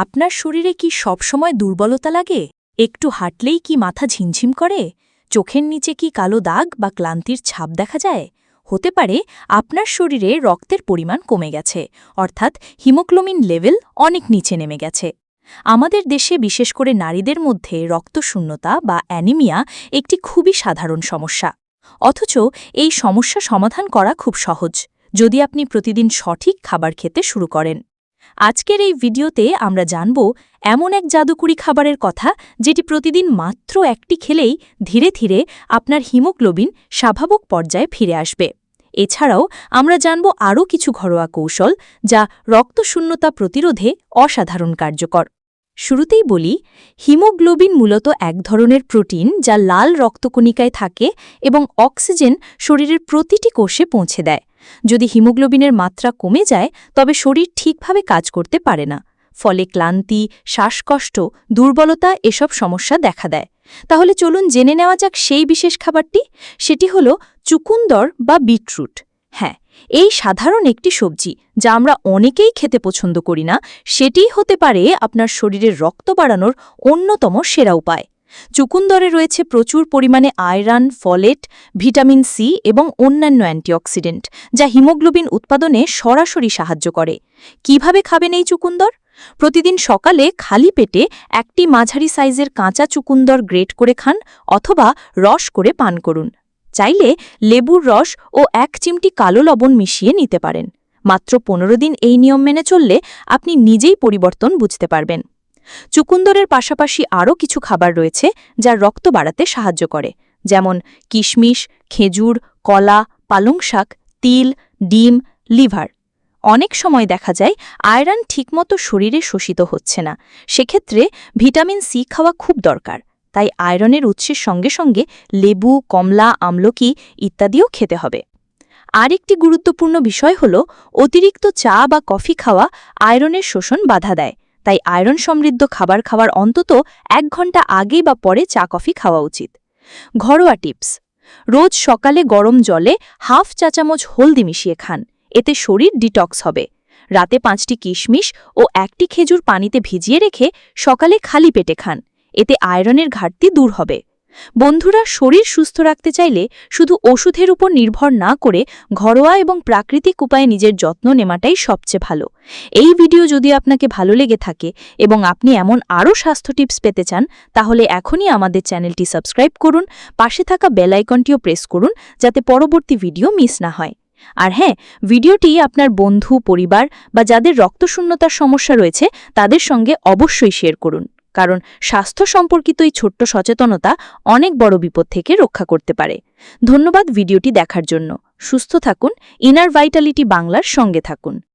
আপনার শরীরে কি সবসময় দুর্বলতা লাগে? একটু হাঁটলেই কি মাথা ঝিমঝিম করে? চোখের নিচে কি কালো দাগ বা ক্লান্তির ছাপ দেখা যায়? হতে পারে আপনার শরীরে রক্তের পরিমাণ কমে গেছে, অর্থাৎ হিমোগ্লোবিন লেভেল অনেক নিচে নেমে গেছে। আমাদের দেশে বিশেষ করে নারীদের মধ্যে রক্তশূন্যতা বা অ্যানিমিয়া একটি খুবই সাধারণ সমস্যা। অথচ এই সমস্যা সমাধান করা খুব সহজ, যদি আপনি প্রতিদিন সঠিক খাবার খেতে শুরু করেন। আজকের এই ভিডিওতে আমরা জানব এমন এক জাদুকরি খাবারের কথা, যেটি প্রতিদিন মাত্র একটি খেলেই ধীরে ধীরে আপনার হিমোগ্লোবিন স্বাভাবিক পর্যায়ে ফিরে আসবে। এছাড়াও আমরা জানব আরও কিছু ঘরোয়া কৌশল, যা রক্তশূন্যতা প্রতিরোধে অসাধারণ কার্যকর। শুরুতেই বলি, হিমোগ্লোবিন মূলত এক ধরনের প্রোটিন যা লাল রক্তকণিকায় থাকে এবং অক্সিজেন শরীরের প্রতিটি কোষে পৌঁছে দেয়। যদি হিমোগ্লোবিনের মাত্রা কমে যায়, তবে শরীর ঠিকভাবে কাজ করতে পারে না, ফলে ক্লান্তি, শ্বাসকষ্ট, দুর্বলতা এসব সমস্যা দেখা দেয়। তাহলে চলুন জেনে নেওয়া যাক সেই বিশেষ খাবারটি। সেটি হল চুকুন্দর বা বিটরুট। হ্যাঁ, এই সাধারণ একটি সবজি যা আমরা অনেকেই খেতে পছন্দ করি না, সেটিই হতে পারে আপনার শরীরের রক্ত বাড়ানোর অন্যতম সেরা উপায়। চুকুন্দরে রয়েছে প্রচুর পরিমাণে আয়রন, ফলেট, ভিটামিন সি এবং অন্যান্য অ্যান্টিঅক্সিডেন্ট, যা হিমোগ্লোবিন উৎপাদনে সরাসরি সাহায্য করে। কিভাবে খাবেন এই চুকুন্দর? প্রতিদিন সকালে খালি পেটে একটি মাঝারি সাইজের কাঁচা চুকুন্দর গ্রেট করে খান, অথবা রস করে পান করুন। চাইলে লেবুর রস ও 1 চিমটি কালো লবণ মিশিয়ে নিতে পারেন। মাত্র 15 দিন এই নিয়ম মেনে চললে আপনি নিজেই পরিবর্তন বুঝতে পারবেন। চুকুন্দরের পাশাপাশি আরও কিছু খাবার রয়েছে যা রক্ত বাড়াতে সাহায্য করে, যেমন কিশমিশ, খেজুর, কলা, পালং শাক, তিল, ডিম, লিভার। অনেক সময় দেখা যায় আয়রন ঠিকমতো শরীরে শোষিত হচ্ছে না, সেক্ষেত্রে ভিটামিন সি খাওয়া খুব দরকার। তাই আয়রনের উৎসের সঙ্গে সঙ্গে লেবু, কমলা, আমলকি ইত্যাদিও খেতে হবে। আরেকটি গুরুত্বপূর্ণ বিষয় হল, অতিরিক্ত চা বা কফি খাওয়া আয়রনের শোষণ বাধা দেয়। তাই আয়রন সমৃদ্ধ খাবার খাওয়ার অন্তত 1 ঘন্টা আগে বা পরে চা কফি খাওয়া উচিত। ঘরোয়া টিপস: রোজ সকালে গরম জলে হাফ চা চামচ হলদি মিশিয়ে খান, এতে শরীর ডিটক্স হবে। রাতে 5টি কিশমিশ ও 1টি খেজুর পানিতে ভিজিয়ে রেখে সকালে খালি পেটে খান, এতে আয়রনের ঘাটতি দূর হবে। বন্ধুরা, শরীর সুস্থ রাখতে চাইলে শুধু ওষুধের উপর নির্ভর না করে ঘরোয়া এবং প্রাকৃতিক উপায়ে নিজের যত্ন নেওয়াটাই সবচেয়ে ভালো। এই ভিডিও যদি আপনাকে ভালো লেগে থাকে এবং আপনি এমন আরও স্বাস্থ্য টিপস পেতে চান, তাহলে এখনই আমাদের চ্যানেলটি সাবস্ক্রাইব করুন, পাশে থাকা বেল আইকনটিও প্রেস করুন, যাতে পরবর্তী ভিডিও মিস না হয়। আর হ্যাঁ, ভিডিওটি আপনার বন্ধু, পরিবার বা যাদের রক্তশূন্যতার সমস্যা রয়েছে তাদের সঙ্গে অবশ্যই শেয়ার করুন, কারণ স্বাস্থ্য সম্পর্কিত এই ছোট্ট সচেতনতা অনেক বড় বিপদ থেকে রক্ষা করতে পারে। ধন্যবাদ ভিডিওটি দেখার জন্য। সুস্থ থাকুন, ইনার ভাইটালিটি বাংলার সঙ্গে থাকুন।